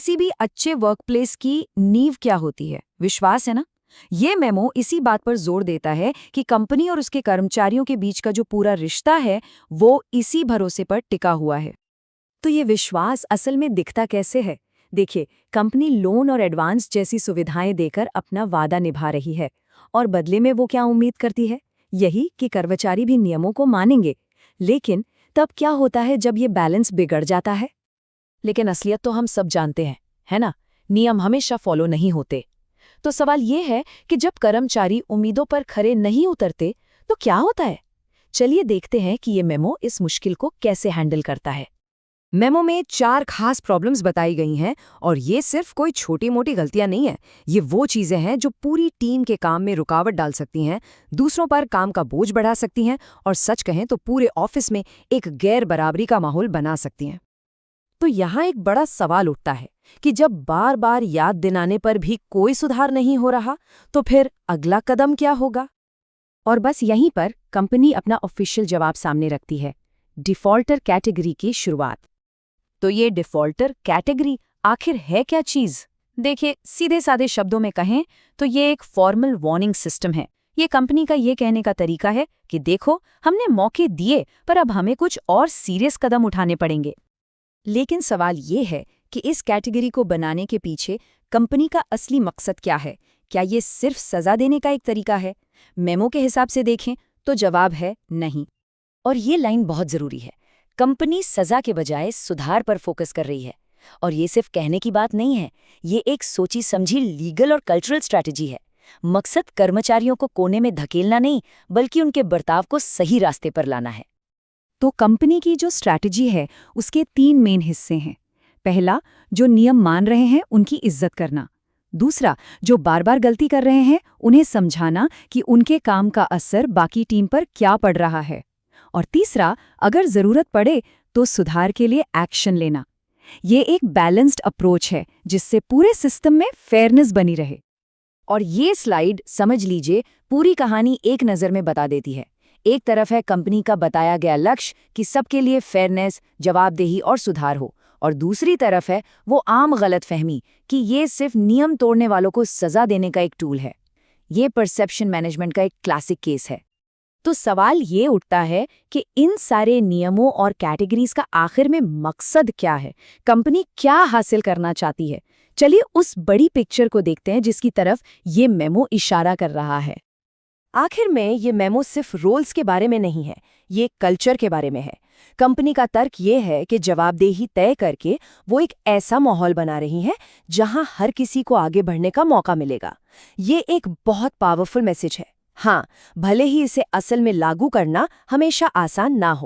किसी भी अच्छे वर्कप्लेस की नींव क्या होती है? विश्वास है ना? ये मेमो इसी बात पर जोर देता है कि कंपनी और उसके कर्मचारियों के बीच का जो पूरा रिश्ता है, वो इसी भरोसे पर टिका हुआ है। तो ये विश्वास असल में दिखता कैसे है? देखिए, कंपनी लोन और एडवांस जैसी सुविधाएं देकर अपना वादा निभा रही है। और बदले में वो क्या उम्मीद करती है? यही कि कर्मचारी भी नियमों को मानेंगे। लेकिन तब क्या होता है जब ये बैलेंस बिगड़ जाता है? लेकिन असलियत तो हम सब जानते हैं, है ना? नियम हमेशा फॉलो नहीं होते। तो सवाल ये है कि जब कर्मचारी उम्मीदों पर खरे नहीं उतरते, तो क्या होता है? चलिए देखते हैं कि ये मेमो इस मुश्किल को कैसे हैंडल करता है। मेमो में 4 खास प्रॉब्लम्स बताई गई हैं और ये सिर्फ कोई छोटी-मोटी गलतियां नहीं है। ये वो चीजें हैं जो पूरी टीम के काम में रुकावट डाल सकती हैं, दूसरों पर काम का बोझ बढ़ा सकती हैं और सच कहें तो पूरे ऑफिस में एक गैर बराबरी का माहौल बना सकती हैं। तो यहाँ एक बड़ा सवाल उठता है कि जब बार बार याद दिलाने पर भी कोई सुधार नहीं हो रहा, तो फिर अगला कदम क्या होगा? और बस यहीं पर कंपनी अपना ऑफिशियल जवाब सामने रखती है, डिफॉल्टर कैटेगरी की शुरुआत। तो ये डिफॉल्टर कैटेगरी आखिर है क्या चीज? देखिए, सीधे साधे शब्दों में कहें तो ये एक फॉर्मल वार्निंग सिस्टम है। ये कंपनी का ये कहने का तरीका है कि देखो, हमने मौके दिए पर अब हमें कुछ और सीरियस कदम उठाने पड़ेंगे। लेकिन सवाल ये है कि इस कैटेगरी को बनाने के पीछे कंपनी का असली मकसद क्या है? क्या ये सिर्फ सजा देने का एक तरीका है? मेमो के हिसाब से देखें तो जवाब है नहीं। और ये लाइन बहुत जरूरी है। कंपनी सजा के बजाय सुधार पर फोकस कर रही है। और ये सिर्फ कहने की बात नहीं है, ये एक सोची समझी लीगल और कल्चरल स्ट्रैटेजी है। मकसद कर्मचारियों को कोने में धकेलना नहीं, बल्कि उनके बर्ताव को सही रास्ते पर लाना है। तो कंपनी की जो स्ट्रैटेजी है, उसके 3 मेन हिस्से हैं। पहला, जो नियम मान रहे हैं उनकी इज्जत करना। दूसरा, जो बार बार गलती कर रहे हैं उन्हें समझाना कि उनके काम का असर बाकी टीम पर क्या पड़ रहा है। और तीसरा, अगर जरूरत पड़े तो सुधार के लिए एक्शन लेना। ये एक बैलेंस्ड अप्रोच है जिससे पूरे सिस्टम में फेयरनेस बनी रहे। और ये स्लाइड समझ लीजिए पूरी कहानी एक नज़र में बता देती है। एक तरफ है कंपनी का बताया गया लक्ष्य कि सबके लिए फेयरनेस, जवाबदेही और सुधार हो, और दूसरी तरफ है वो आम गलतफहमी कि ये सिर्फ नियम तोड़ने वालों को सजा देने का एक टूल है। ये परसेप्शन मैनेजमेंट का एक क्लासिक केस है। तो सवाल ये उठता है कि इन सारे नियमों और कैटेगरीज का आखिर में मकसद क्या है? कंपनी क्या हासिल करना चाहती है? चलिए उस बड़ी पिक्चर को देखते हैं जिसकी तरफ ये मेमो इशारा कर रहा है। आखिर में ये मेमो सिर्फ रोल्स के बारे में नहीं है, ये कल्चर के बारे में है। कंपनी का तर्क ये है कि जवाबदेही तय करके वो एक ऐसा माहौल बना रही है जहां हर किसी को आगे बढ़ने का मौका मिलेगा। ये एक बहुत पावरफुल मैसेज है। हाँ, भले ही इसे असल में लागू करना हमेशा आसान ना हो।